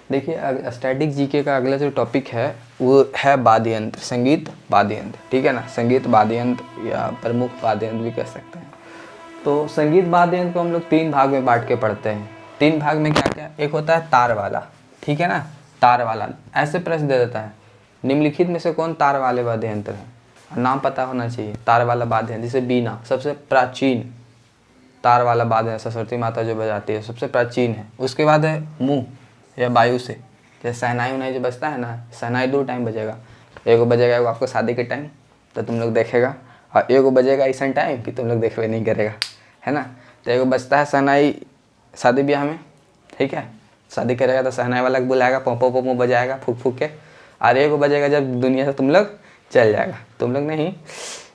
देखिए static GK का अगला जो टॉपिक है वो है वाद्य यंत्र, संगीत वाद्य यंत्र, ठीक है ना। संगीत वाद्य यंत्र या प्रमुख वाद्य यंत्र भी कह सकते हैं। तो संगीत वाद्य यंत्र को हम लोग 3 भाग में बांट के पढ़ते हैं। 3 भाग में क्या क्या, एक होता है तार वाला, ठीक है ना। तार वाला ऐसे प्रश्न दे देता है, निम्नलिखित में से कौन तार वाले वाद्य यंत्र है, नाम पता होना चाहिए। तार वाला वाद्य यंत्र जैसे बीना सबसे प्राचीन तार वाला वाद्य यंत्र, सरस्वती माता जो बजाती है सबसे प्राचीन है। उसके बाद है मुंह या वायु से, जैसे शहनाई उनाई जो बजता है ना, शहनाई 2 टाइम बजेगा, एगो बजेगा एगो आपको शादी के टाइम तो तुम लोग देखेगा, और एगो बजेगा ऐसा टाइम कि तुम लोग देखबे नहीं करेगा, है ना। तो एगो बजता है शहनाई शादी ब्याह में, ठीक है, शादी करेगा तो शहनाई वाला को बुलाएगा, पोंपो पोंपो बजाएगा फूक फूक के, और एगो बजेगा जब दुनिया से तुम लोग चल जाएगा, तुम लोग नहीं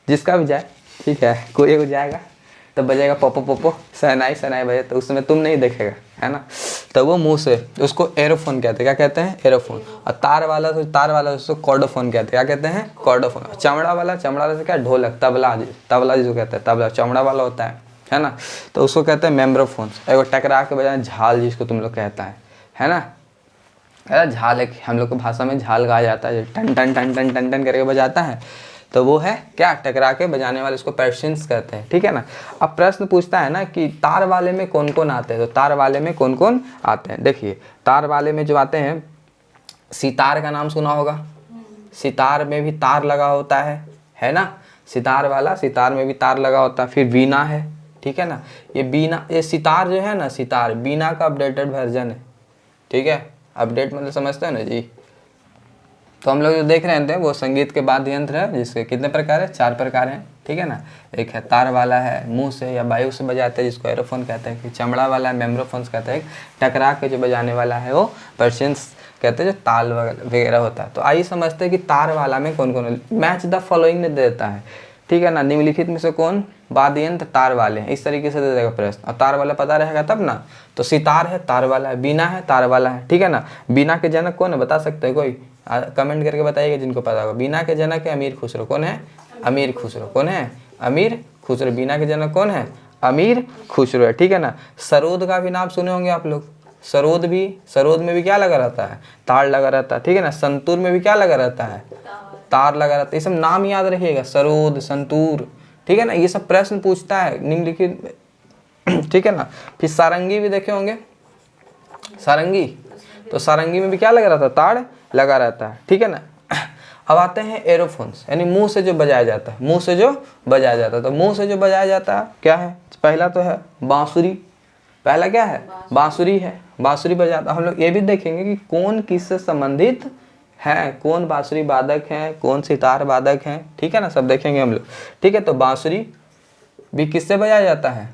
जिसका भी जाए, ठीक है, कोई एगो जाएगा तो बजेगा पोपो पोपो शहनाई, शहनाई बजे तो उस समय तुम नहीं देखेगा, है ना। तो वो मुंह से, उसको एरोफोन कहते हैं, क्या कहते हैं, एरोफोन। और तार वाला उसको कॉर्डोफोन कहते हैं, क्या कहते हैं, कॉर्डोफोन। चमड़ा वाला से क्या, ढोलक, तबला जिसको कहते हैं, तबला चमड़ा वाला होता है ना, तो उसको कहते हैं मेम्ब्रोफोन। एगो टकरा के बजाय झाल जिसको तुम लोग कहता है ना। झाल एक हम लोग की भाषा में झाल गाया जाता है, टन टन टन टन टन टन करके बजाता है, तो वो है क्या, टकरा के बजाने वाले, उसको पर्शियंस कहते हैं, ठीक है ना। अब प्रश्न पूछता है ना कि तार वाले में कौन कौन आते हैं, तो तार वाले में कौन कौन आते हैं। देखिए तार वाले में जो आते हैं, सितार का नाम सुना होगा, सितार में भी तार लगा होता है ना। सितार वाला, सितार में भी तार लगा होता है। फिर वीणा है, ठीक है ना। ये बीना, ये सितार जो है ना, सितार बीना का अपडेटेड वर्जन है, ठीक है। अपडेट मतलब समझते हैं ना जी। तो हम लोग जो देख रहे थे वो संगीत के वाद्य यंत्र है, जिसके कितने प्रकार है, 4 प्रकार हैं, ठीक है ना। एक है तार वाला है, मुंह से या वायु से बजाते हैं, जिसको एरोफोन कहते हैं। चमड़ा वाला है, मेम्ब्रोफोन्स कहते हैं। टकरा के जो बजाने वाला है वो पर्शियंस कहते हैं, जो ताल वगैरह होता है। तो आइए समझते हैं कि तार वाला में कौन कौन, मैच द फॉलोइंग में दे देता है, ठीक है ना। निम्नलिखित में से कौन वाद्य यंत्र तार वाले हैं, इस तरीके से दे देगा प्रश्न, और तार वाला पता रहेगा तब ना। तो सितार है, तार वाला है, बीना है, तार वाला है, ठीक है ना। बीना के जनक कौन है, बता सकते हैं कोई, कमेंट करके बताइएगा जिनको पता होगा। बीना के जनक है अमीर खुसरो, कौन है, अमीर खुसरो, कौन है, अमीर खुसरो। बीना के जनक कौन है, अमीर खुसरो है, ठीक है ना। सरोद का भी नाम सुने होंगे आप लोग, सरोद में भी क्या लगा रहता है, तार लगा रहता है, ठीक है ना। संतूर में भी क्या लगा रहता है, तार लगा रहता है। ये सब नाम याद रखिएगा, सरोद, संतूर, ठीक है ना। ये सब प्रश्न पूछता है निम्नलिखित, ठीक है ना। फिर सारंगी भी देखे होंगे, सारंगी, तो सारंगी में भी क्या लगा रहता है, ताड़ लगा रहता है, ठीक है ना। अब आते हैं एरोफोन्स, यानी मुंह से जो बजाया जाता है, मुंह से जो बजाया जाता है। तो मुंह से जो बजाया जाता है क्या है, पहला तो है बांसुरी, पहला क्या है, बांसुरी है, बांसुरी बजाता। हम लोग ये भी देखेंगे कि कौन किससे संबंधित है, कौन बांसुरी वादक हैं, कौन सितार वादक हैं, ठीक है ना, सब देखेंगे हम लोग, ठीक है। तो बांसुरी भी किससे बजाया जाता है,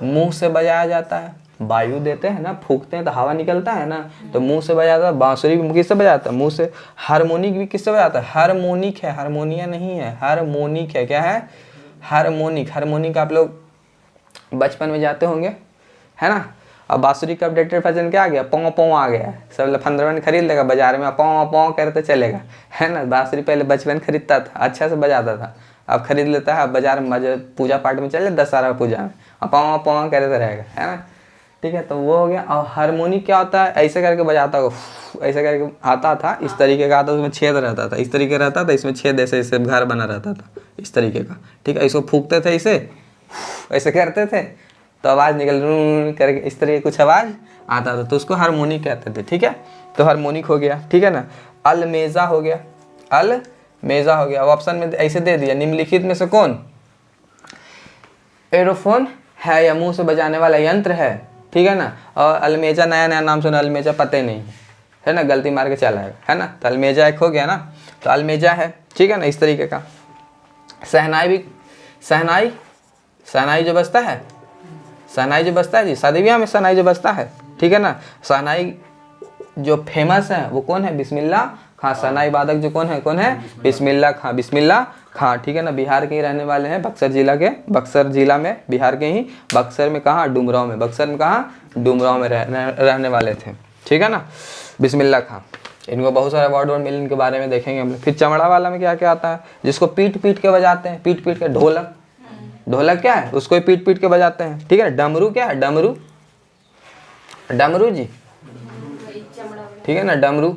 मुंह से बजाया जाता है। वायु देते हैं ना, फूकते हैं तो हवा निकलता है ना, तो मुंह से बजाता है। बांसुरी भी किससे बजाता है, मुंह से। हारमोनिक भी किससे बजाता है, हारमोनिक है, हारमोनिया नहीं है, हारमोनिक है, क्या है, हारमोनिक। हारमोनिक आप लोग बचपन में जाते होंगे, है ना। अब बांसुरी का अपडेटेड वर्जन क्या आ गया, पौ पौ आ गया, सब लफंदरवन खरीद लेगा बाजार में, पौ पौ करते चलेगा, है ना। बांसुरी पहले बचपन खरीदता था, अच्छा से बजाता था, अब खरीद लेता है, अब बाजार में पूजा पाठ में चले, दशहरा पूजा में, अब पौ पौ करते रहेगा, है ना, ठीक है। तो वो हो गया। और हारमोनिक क्या होता है, ऐसे करके बजाता होगा, ऐसे करके आता था, इस तरीके का आता, उसमें छेद रहता था, इस तरीके रहता था, इसमें छेद ऐसे ऐसे घर बना रहता था, इस तरीके का, ठीक है। इसको फूकते थे, इसे ऐसे करते थे तो आवाज़ निकल करके, इस तरीके कुछ आवाज़ आता था, तो उसको हारमोनिक कहते थे, ठीक है। तो हारमोनिक हो गया, ठीक है ना। अलमेजा हो गया, अलमेजा हो गया। अब ऑप्शन में ऐसे दे दिया, निम्नलिखित में से कौन एरोफोन है या मुंह से बजाने वाला यंत्र है, ठीक है ना। और अलमेजा नया नया नाम सुना, अलमेजा पता ही नहीं है ना, गलती मार के चला है ना। तो अलमेजा एक हो गया ना, तो अलमेजा है, ठीक है ना, इस तरीके का। शहनाई भी, शहनाई जो बजता है, शहनाई जो बजता है जी, शादी ब्याह में शहनाई जो बजता है, ठीक है ना। शहनाई जो फेमस है वो कौन है, बिस्मिल्लाह खां। शहनाई वादक जो कौन है बिस्मिल्लाह खां, बिस्मिल्लाह खां, ठीक है ना। बिहार के ही रहने वाले हैं, बक्सर जिला में, बिहार के ही बक्सर में, कहाँ, डुमराव में, बक्सर में कहाँ, डुमराव में रहने वाले थे, ठीक है ना, बिस्मिल्लाह खां। इनको बहुत सारे अवार्ड मिले, इनके बारे में देखेंगे हम लोग। फिर चमड़ा वाला में क्या क्या आता है, जिसको पीट के बजाते हैं, पीट के, ढोलक क्या है, उसको पीट के बजाते हैं, ठीक है। डमरू क्या है, डमरू जी, ठीक है ना। डमरू,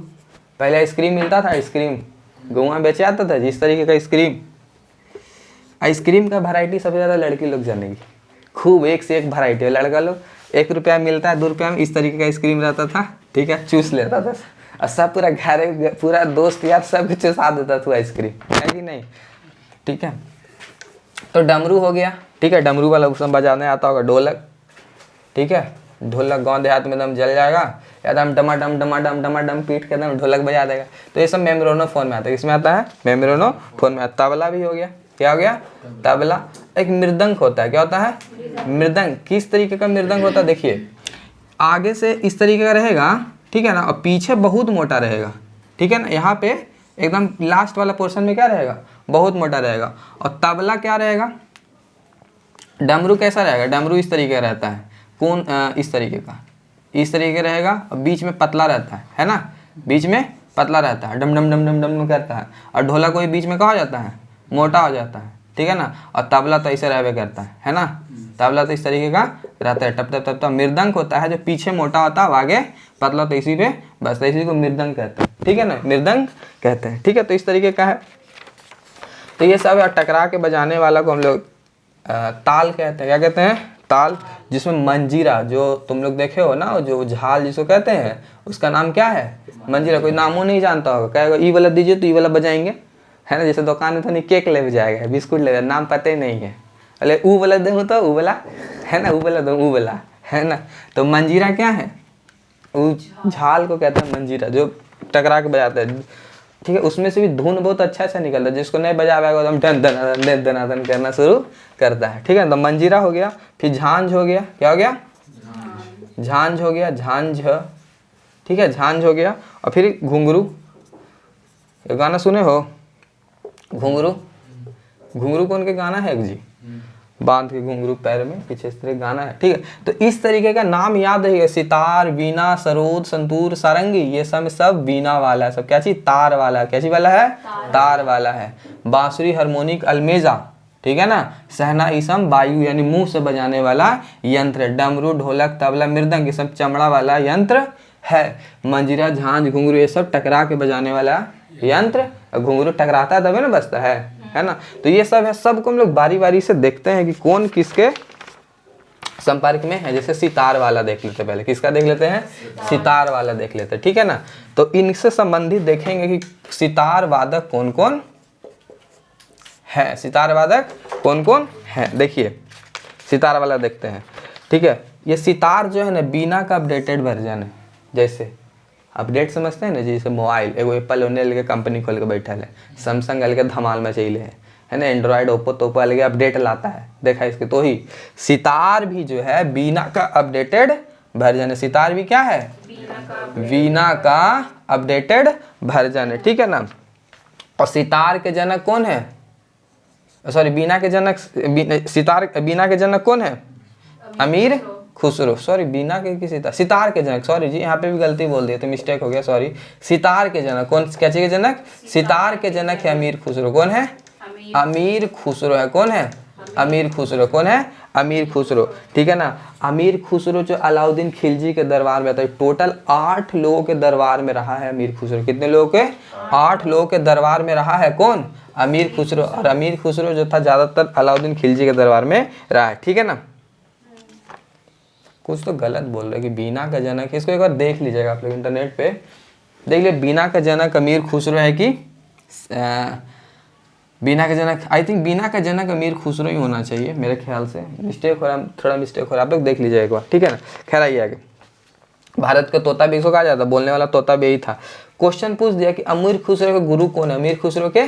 पहले आइसक्रीम मिलता था, आइसक्रीम गाँव में बेचे आता था जिस तरीके का आइसक्रीम का वैरायटी सबसे ज़्यादा लड़की लोग जानेगी, खूब एक से एक वैरायटी है। लड़का लोग 1 रुपया मिलता है 2 रुपया में इस तरीके का आइसक्रीम रहता था, ठीक है, चूस लेता था और सब पूरा घर पूरा दोस्त यार सब चूसा देता था आइसक्रीम, है कि नहीं, ठीक है। तो डमरू हो गया, ठीक है, डमरू वाला उसमें बजाने आता होगा। ढोलक, ठीक है, ढोलक गांव देहात में एकदम जल जाएगा, एकदम डमाडम पीट के एकदम ढोलक बजा देगा। तो ये सब मेम्ब्रेनो फोन में आता है, किसमें आता है, मेम्ब्रेनो फोन में। तबला भी हो गया, क्या हो गया, तबला। एक मृदंग होता है, क्या होता है, मृदंग। किस तरीके का मृदंग होता है, देखिए आगे से इस तरीके का रहेगा, ठीक है ना, और पीछे बहुत मोटा रहेगा, ठीक है ना। यहाँ पे एकदम लास्ट वाला पोर्शन में क्या रहेगा, बहुत मोटा रहेगा। और तबला क्या रहेगा, डमरू कैसा रहेगा, डमरू इस तरीके का रहता है, कौन इस तरीके का, इस तरीके रहेगा और बीच में पतला रहता है ना, बीच में पतला रहता है, डम डम डम डम डम करता है। और ढोलक कोई बीच में क्या हो जाता है, मोटा हो जाता है, ठीक है ना। और तबला तो ऐसे रहवे करता है ना, तबला तो इस तरीके का रहता है, टप टप टप टप। मृदंग होता है जो पीछे मोटा होता है, आगे पतला, तो इसी पे बस, इसी को मृदंग कहते हैं, ठीक है ना, मृदंग कहते हैं, ठीक है। तो इस तरीके का है। तो ये सब टकरा के बजाने वाला को हम लोग ताल कहते हैं, क्या कहते हैं, ताल। जिसमें मंजीरा, जो तुम लोग देखे हो ना, जो झाल जिसको कहते हैं, उसका नाम क्या है, मंजीरा। कोई नामों नहीं जानता होगा, कहेगा ई वाला दीजिए तो ई वाला बजाएंगे, है ना। जैसे दुकान में तो नहीं केक ले जाएगा, बिस्कुट ले, नाम पता ही नहीं है, अरे ऊ वाला दूँ तो ऊ वाला, है ना, ऊ वाला दूँ ऊ वाला, है ना। तो मंजीरा क्या है, वो झाल को कहते हैं मंजीरा, जो टकरा के बजाता है, ठीक है। उसमें से भी धुन बहुत अच्छा से निकलता है, जिसको नहीं बजा पाएगा एकदम धन धन धन धन धन करना शुरू करता है, ठीक है। तो मंजीरा हो गया, फिर झांझ हो गया, क्या हो गया, झांझ हो गया, झांझ, ठीक है, झांझ हो गया। और फिर घुंघरू, ये गाना सुने हो, घुंघरू, घुंघरू कौन के गाना है जी, बांध के घुंघरू पैर में, पीछे इस तरह गाना है, ठीक है। तो इस तरीके का नाम याद रहिएगा, सितार, बीना, सरोद, संतूर, सारंगी, ये सब बीना वाला है, सब क्या चीज, तार वाला, क्या चीज वाला है, तार वाला है। बांसुरी, हारमोनिक, अलमेजा, ठीक है ना। सहना, ईसम, वायु यानी मुंह से बजाने वाला यंत्र। डमरू, ढोलक, तबला, मृदंग, ये सब चमड़ा वाला यंत्र है। मंजीरा, झांझ, घुंघरू, ये सब टकरा के बजाने वाला यंत्र। घुंघरू टकराता है तभी ना बजता है ना। तो ये सब है, सबको हम लोग बारी बारी से देखते हैं कि कौन किसके संपर्क में है। जैसे सितार वाला देख लेते हैं, पहले किसका देख लेते हैं, सितार वाला देख लेते हैं, ठीक है ना। तो इनसे संबंधित देखेंगे कि सितार वादक कौन कौन है, सितार वादक कौन कौन है। देखिए सितार वाला देखते हैं, ठीक है। ये सितार जो है ना, बीना का अपडेटेड वर्जन है। जैसे अपडेट समझते हैं ना, जैसे मोबाइल, एगो एप्पल ओने अलगे कंपनी खोल के बैठल है, सैमसंग अलगे धमाल में चले है ना, एंड्रॉयड ओप्पो तोप्पो अलगे अपडेट लाता है, देखा इसके। तो ही सितार भी जो है बीना का अपडेटेड वर्जन है। सितार भी क्या है, बीना का अपडेटेड वर्जन है, ठीक है ना। और सितार के जनक कौन है, सॉरी बीना के जनक, सितार बीना के जनक कौन है, अमीर खुसरो, सॉरी बीना के सितार के जनक, सॉरी जी यहाँ पे भी गलती बोल दिए तो मिस्टेक हो गया, सॉरी। सितार के जनक कौन, क्या चीज के जनक, सितार के जनक है अमीर खुसरो। कौन है, अमीर खुसरो है, कौन है, अमीर खुसरो, कौन है, अमीर खुसरो, ठीक है ना। अमीर खुसरो जो अलाउद्दीन खिलजी के दरबार में था, टोटल 8 लोगों के दरबार में रहा है अमीर खुसरो। कितने लोगों के, 8 लोगों के दरबार में रहा है कौन, अमीर खुसरो। और अमीर खुसरो जो था ज्यादातर अलाउद्दीन खिलजी के दरबार में रहा है, ठीक है ना। कुछ तो गलत बोल रहे कि बीना का जनक है, इसको एक बार देख लीजिएगा आप लोग इंटरनेट पे, देख लीजिए बीना का जनक अमीर खुसरो है कि बीना का जनक, आई थिंक बीना का जनक अमीर खुसरो ही होना चाहिए मेरे ख्याल से, मिस्टेक हो रहा, थोड़ा मिस्टेक हो रहा है, आप लोग देख लीजिए एक बार, ठीक है ना। खैर आइए आगे। भारत का तोता भी इसको कहा जाता, बोलने वाला तोता भी यही था। क्वेश्चन पूछ दिया कि अमीर खुसरो के गुरु कौन है, अमीर खुसरो के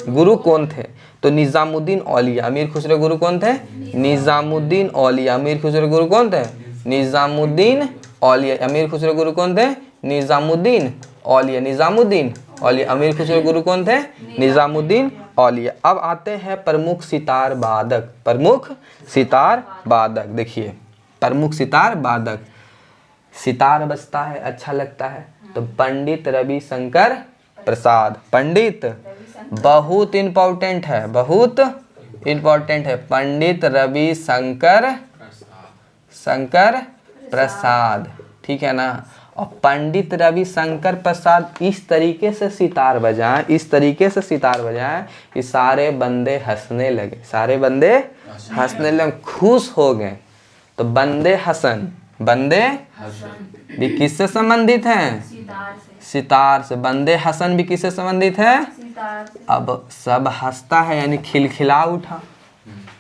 गुरु कौन थे, तो निजामुद्दीन औलिया। अमीर खुसरो गुरु कौन थे, निजामुद्दीन औलिया। अमीर खुसरो गुरु कौन थे, निजामुद्दीन औलिया। अमीर खुसरो गुरु कौन थे, निजामुद्दीन औलिया, निजामुद्दीन औलिया। अमीर खुसरो गुरु कौन थे, निजामुद्दीन औलिया। अब आते हैं प्रमुख सितार वादक, प्रमुख सितार वादक। देखिए प्रमुख सितार वादक, सितार बजता है अच्छा लगता है तो पंडित रविशंकर प्रसाद। पंडित बहुत इंपॉर्टेंट है, बहुत इंपॉर्टेंट है, पंडित रविशंकर प्रसाद, ठीक है ना। और पंडित रविशंकर प्रसाद इस तरीके से सितार बजाएं, इस तरीके से सितार बजाएं कि सारे बंदे हंसने लगे, सारे बंदे हंसने लगे, खुश हो गए। तो बंदे हसन, बंदे भी किससे संबंधित हैं? सितार से। बंदे हसन भी किससे संबंधित है? अब सब हंसता है यानी खिलखिला उठा।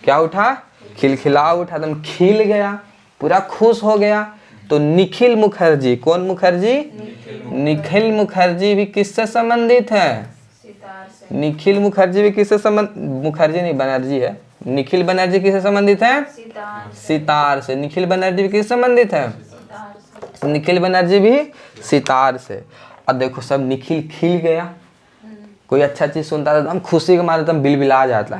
क्या उठा? खिलखिला उठा, एकदम खिल गया, पूरा खुश हो गया। तो निखिल मुखर्जी, कौन मुखर्जी? निखिल मुखर्जी भी किससे संबंधित है? निखिल मुखर्जी भी किससे संबंध, मुखर्जी नहीं बनर्जी है। निखिल बनर्जी किससे संबंधित है? सितार से। निखिल बनर्जी भी किससे संबंधित है? निखिल बनर्जी भी सितार से। और देखो सब निखिल खिल गया, कोई अच्छा चीज सुनता था तो हम खुशी के मारे एकदम बिलबिला जाता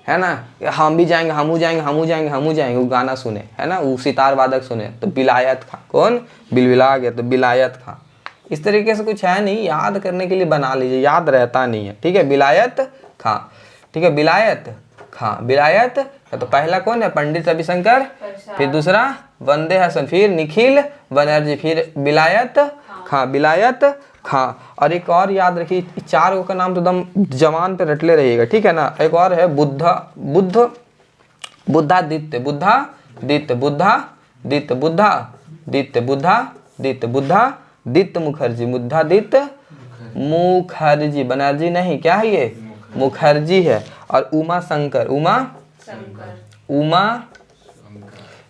है ना, हम भी जाएंगे, हमू जाएंगे, हमू जाएंगे, हमू जाएंगे, वो गाना सुने, है ना, वो सितार वादक सुने तो बिलायत खां, कौन? बिलबिला गया तो बिलायत खां। इस तरीके से कुछ है नहीं, याद करने के लिए बना लीजिए, याद रहता नहीं है, ठीक है। बिलायत खां, ठीक है, बिलायत खां, बिलायत। तो पहला कौन है? पंडित रविशंकर, फिर दूसरा वंदे हसन, फिर निखिल बनर्जी, फिर बिलायत खां, बिलायत खां। और एक और याद रखिए, चार का नाम तो एकदम जवान पे रटले रहिएगा, ठीक है ना। एक और है बुद्धा, बुद्ध, बुद्धादित्य, बुद्धादित्य, बुद्धादित्य, बुद्धादित्य, बुद्धादित्य, बुद्धादित्य मुखर्जी, बुद्धादित्य मुखर्जी, बनर्जी नहीं, क्या है ये? मुखर्जी है। और उमा शंकर, उमा उमा,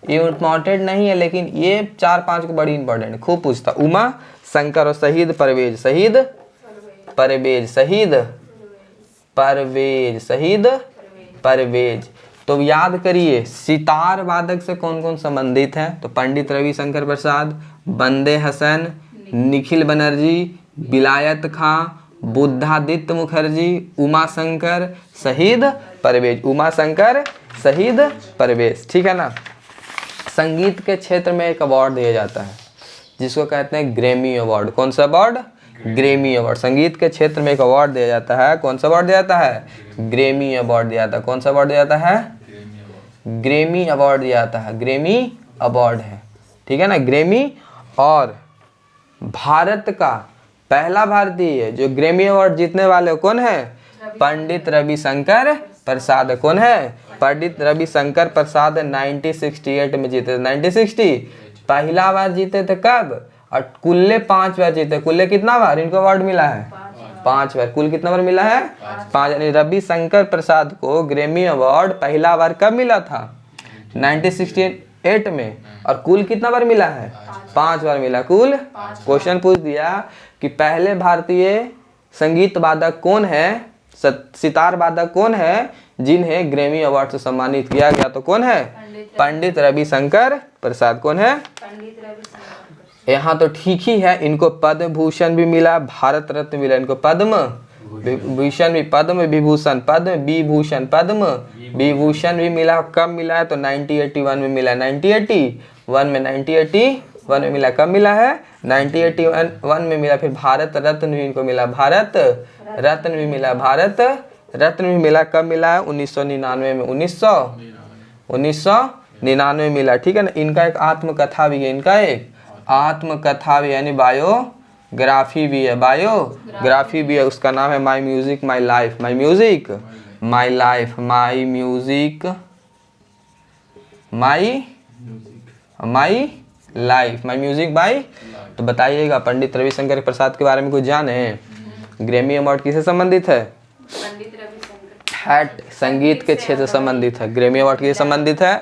ये इम्पोर्टेंट नहीं है लेकिन ये 4-5 को बड़ी इंपॉर्टेंट है, खूब पूछता। उमा शंकर और शहीद परवेज, शहीद परवेज, शहीद परवेज, शहीद परवेज। तो याद करिए सितार वादक से कौन कौन संबंधित हैं? तो पंडित रविशंकर प्रसाद, बंदे हसन, निखिल बनर्जी, बिलायत खां, बुद्धादित्य मुखर्जी, उमा शंकर, शहीद परवेज, उमा शंकर, शहीद परवेज, ठीक है ना। संगीत के क्षेत्र में एक अवार्ड दिया जाता है जिसको कहते हैं ग्रैमी अवार्ड। कौन सा अवार्ड? Grammy award. संगीत के क्षेत्र में एक अवार्ड दिया जाता है, कौन सा अवार्ड दिया जाता है? ग्रैमी अवार्ड दिया जाता है। कौन सा अवार्ड दिया जाता है? ग्रैमी अवार्ड दिया जाता है, ग्रैमी अवार्ड है, ठीक है ना, ग्रैमी। और भारत का पहला भारतीय जो ग्रैमी अवार्ड जीतने वाले कौन है? पंडित रविशंकर प्रसाद। कौन है? पंडित रविशंकर प्रसाद 1968 में जीते थे, 1960 पहला बार जीते थे। कब? और कुल्ले 5 बार जीते। कुल्ले कितना बार इनको अवार्ड मिला है? 5 बार। कुल कितना बार मिला है? 5। यानी रविशंकर प्रसाद को ग्रैमी अवार्ड पहला बार कब मिला था? 1968 में। और कुल कितना बार मिला है? 5 बार मिला कुल। क्वेश्चन पूछ दिया कि पहले भारतीय संगीत वादक कौन है, सितार वादक कौन है जिन्हें ग्रैमी अवार्ड से सम्मानित किया गया? तो कौन है? पंडित रविशंकर प्रसाद। कौन है? यहाँ तो ठीक ही है, इनको पद्म भूषण भी मिला, भारत रत्न मिला, इनको पद्म विभूषण भी, पद्म विभूषण, पद्म विभूषण, पद्म विभूषण भी मिला। कब मिला है? तो 1981 में मिला, 1981 में, 1981 में मिला। कब मिला है? 1981 में मिला। फिर भारत रत्न भी इनको मिला, भारत रत्न भी मिला, भारत रत्न भी मिला। कब मिला है? 1999 में, 1999 मिला, ठीक है ना। इनका एक आत्मकथा भी है, इनका एक आत्मकथा भी यानी बायोग्राफी भी है, बायोग्राफी भी है। उसका नाम है my music my life, my music my life, my music my life, my music bye. तो बताइएगा पंडित रविशंकर प्रसाद के बारे में कुछ जाने? ग्रैमी अवार्ड किससे संबंधित है? संगीत के क्षेत्र से संबंधित है। ग्रैमी अवार्ड किससे संबंधित है?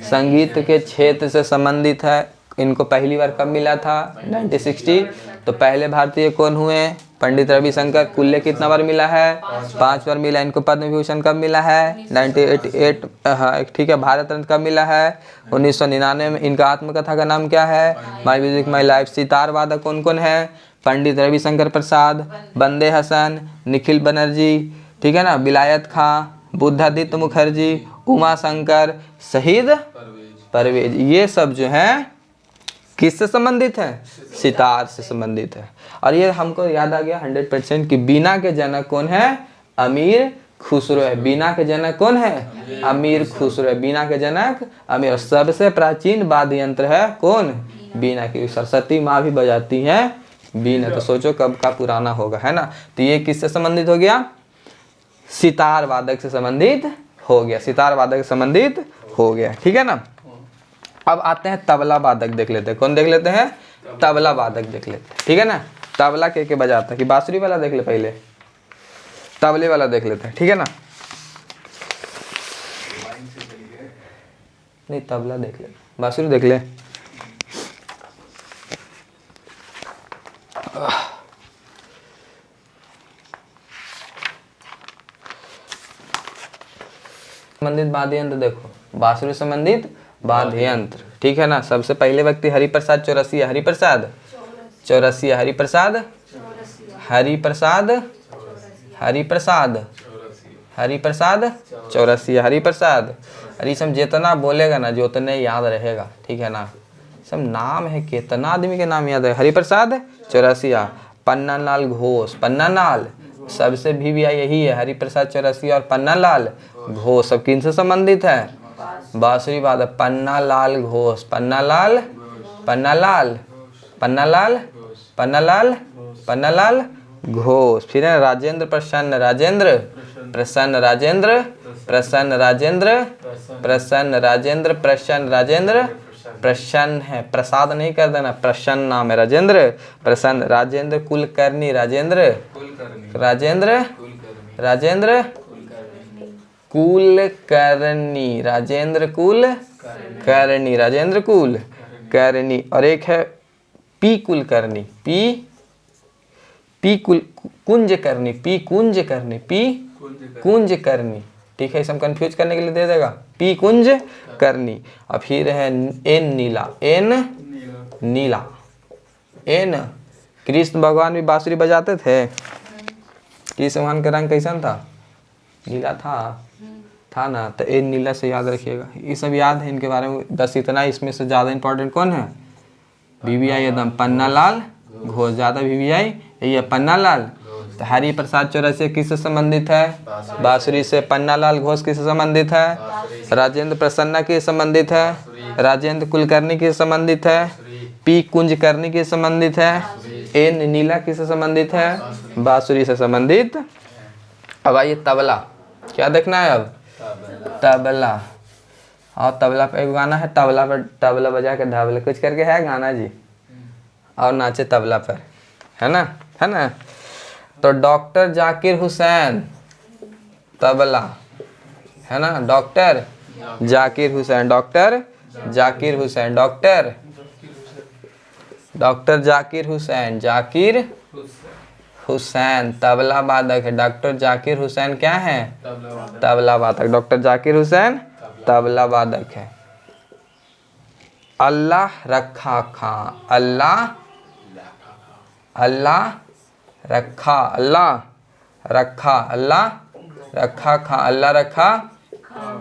संगीत के क्षेत्र से संबंधित है। इनको पहली बार कब मिला था? 1960। तो पहले भारतीय कौन हुए? पंडित रविशंकर। कुल्ले कितना बार मिला है? 5 बार मिला। इनको पद्म विभूषण कब मिला है? 1988, हाँ ठीक है। भारत रत्न कब मिला है? 1999 में। इनका आत्मकथा का नाम क्या है? My music my life. Sitar वादक कौन कौन है? पंडित रविशंकर प्रसाद, बंदे हसन, निखिल बनर्जी, ठीक है ना, बिलायत खां, बुद्धादित्य मुखर्जी, उमा शंकर, शहीद परवेज। ये सब जो है किससे संबंधित है? सितार से संबंधित है। और ये हमको याद आ गया 100% कि बीना के जनक कौन है? अमीर खुसरो है। बीना के जनक कौन है? अमीर खुसरो है। बीना के जनक अमीर। सबसे प्राचीन वाद्य यंत्र है कौन? बीना, की सरस्वती माँ भी बजाती हैं बीना। तो सोचो कब का पुराना होगा, है ना। तो ये किससे संबंधित हो गया, सितार वादक से संबंधित हो गया, सितार वादक से संबंधित हो गया, ठीक है ना। अब आते हैं तबला वादक देख लेते हैं, कौन देख लेते हैं, तबला वादक देख लेते हैं, ठीक है ना। तबला के बजाता है, कि बांसुरी वाला देख ले, पहले तबले वाला देख लेते हैं, ठीक है ना। नहीं तबला देख ले, बांसुरी देख ले। संबंधित वाद्य यंत्र देखो, बांसुरी संबंधित वाद्य यंत्र, ठीक है ना। सबसे पहले व्यक्ति हरिप्रसाद चौरसिया, हरिप्रसाद चौरसिया, हरिप्रसाद हरिप्रसाद हरिप्रसाद हरिप्रसाद चौरसिया, हरिप्रसाद। अरे सब जितना बोलेगा ना जो उतने याद रहेगा, ठीक है ना। सब नाम है, कितना आदमी के नाम याद है। हरिप्रसाद चौरसिया, पन्नालाल घोष, पन्नालाल सबसे भी यही है, हरिप्रसाद चौरसिया और पन्नालाल घोष। सब किन से संबंधित है, बांसुरी वादक, पन्नालाल घोष, पन्नालाल पन्नालाल पन्नालाल पन्नालाल पन्नालाल घोष। फिर है राजेंद्र प्रसन्न, राजेंद्र प्रसन्न, राजेंद्र प्रसन्न, राजेंद्र प्रसन्न, राजेंद्र प्रसन्न, राजेंद्र प्रसन्न है, प्रसाद नहीं कर देना, प्रसन्न नाम है, राजेंद्र प्रसन्न। राजेंद्र कुलकर्णी, राजेंद्र राजेंद्र राजेंद्र कुलकर्णी, राजेंद्र कुलकर्णी, राजेंद्र कुलकर्णी। और एक है P Kulkarni, P Kunjkarni, P Kunjkarni, P Kunjkarni, ठीक है। इसे हम कंफ्यूज करने के लिए दे देगा पी कुंजकर्णी। और फिर है एन नीला, एन नीला, एन। कृष्ण भगवान भी बांसुरी बजाते थे, कृष्ण भगवान का रंग कैसन था, नीला था ना। तो एन नीला से याद रखिएगा, ये सब याद है इनके बारे में, 10 इतना। इसमें से ज़्यादा इंपॉर्टेंट कौन है, वीवीआई एकदम, पन्नालाल घोष, ज़्यादा वीवीआई यही है, पन्नालाल। तो हरिप्रसाद चौरसिया किससे संबंधित है, बांसुरी से। पन्नालाल घोष किससे संबंधित है, राजेंद्र प्रसन्ना किससे संबंधित है, राजेंद्र कुलकर्णी किससे संबंधित है, पी कुंजकर्णी किससे संबंधित है, एन नीला किससे संबंधित है, बांसुरी से संबंधित। अब आइए तबला, क्या देखना है अब, तबला। और तबला पे एक गाना है, तबला पर तबला बजा के ढबला कुछ करके है गाना जी, और नाचे तबला पर, है ना, है ना। तो डॉक्टर जाकिर हुसैन तबला, है ना, doctor Zakir Hussain, doctor Zakir Hussain, doctor Zakir Hussain, Zakir Hussain tabla वादक है। डॉक्टर जाकिर हुसैन क्या है, तबला वादक, डॉक्टर जाकिर हुसैन तबला वादक है। अल्लाह रखा खां, अल्लाह अल्लाह रखा, अल्लाह रखा, अल्लाह रखा खां, अल्लाह रखा,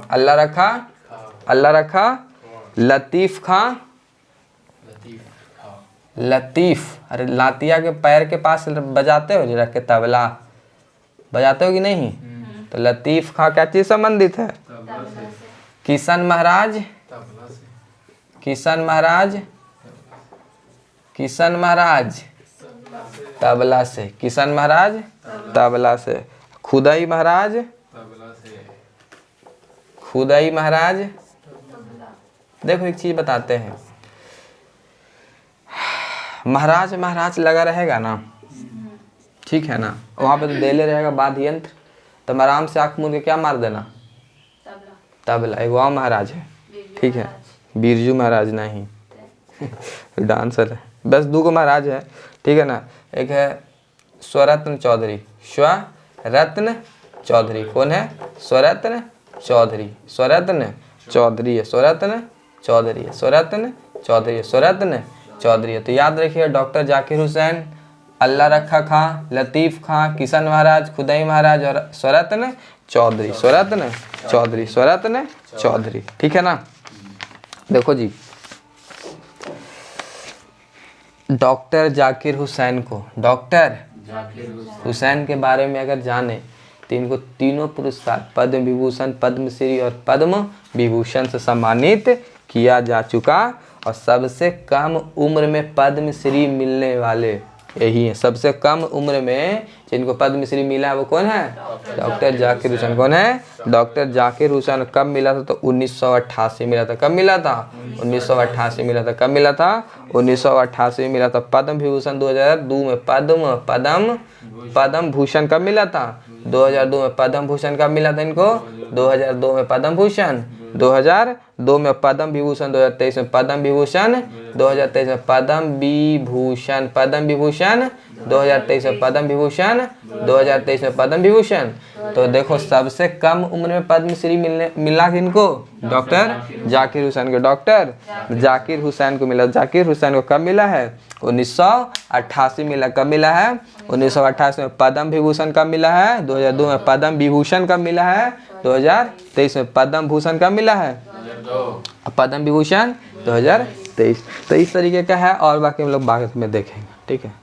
अल्लाह रखा, अल्लाह रखा। लतीफ़ खां, लतीफ़, अरे लातिया के पैर के पास बजाते हो, रख के तबला बजाते हो कि नहीं। तो लतीफ़ खां क्या चीज़ संबंधित है, किशन महाराज, किशन महाराज, किशन महाराज तबला से, किशन महाराज तबला से। खुदाई महाराज, खुदाई महाराज। देखो एक चीज बताते हैं, महाराज महाराज लगा रहेगा ना, ठीक है ना, वहाँ पे तो देले रहेगा वाद्य यंत्र, तो आराम से आँख मूंद के क्या मार देना, तबला। एक वहाँ महाराज है, ठीक है, बिरजू महाराज नहीं डांसर है, बस 2 गो महाराज है, ठीक है ना। एक है स्वरत्न चौधरी, स्वरत्न चौधरी, कौन है, स्वरत्न चौधरी, स्वरत्न चौधरी है, स्वरत्न चौधरी है, स्वरत्न चौधरी है, स्वरत्न चौधरी है। तो याद रखिए डॉक्टर जाकिर हुसैन, अल्लाह रखा खां, लतीफ़ खां, किशन महाराज, खुदाई महाराज और स्वरत्न चौधरी, स्वरत्न चौधरी, स्वरत्न चौधरी, ठीक है ना। देखो जी, डॉक्टर जाकिर हुसैन को, डॉक्टर हुसैन के बारे में अगर जाने तो इनको तीनों पुरस्कार पद्म विभूषण, पद्मश्री और पद्म विभूषण से सम्मानित किया जा चुका। और सबसे कम उम्र में पद्मश्री मिलने वाले यही है। सबसे कम उम्र में जिनको पद्मश्री मिला है वो कौन है? डॉक्टर जाकिर हुसैन। कौन है? डॉक्टर जाकिर हुसैन। कब मिला था? तो 1988 मिला था। कब मिला था? 1988 मिला था। कब मिला था? 1988 में मिला था। पद्म विभूषण 2002 में पद्म भूषण कब मिला था? 2002 में पद्म भूषण कब मिला था इनको? 2002 में पद्म भूषण, 2002 में पद्म विभूषण, 2023 में पद्म विभूषण, 2023 में पद्म विभूषण, पद्म विभूषण, 2023 में पद्म विभूषण, 2023 में पद्म विभूषण। तो देखो सबसे कम उम्र में पद्मश्री मिला किनको? डॉक्टर जाकिर हुसैन को। डॉक्टर जाकिर हुसैन को मिला। जाकिर हुसैन को कब मिला है? 1988 मिला। कब मिला है? 1988 में। पद्म विभूषण कब मिला है? 2002 में। पद्म विभूषण कब मिला है? 2023 में। पद्म भूषण कब मिला है? पद्म विभूषण 2023। तो इस तरीके का है और बाकी हम लोग बाद में देखेंगे। ठीक है।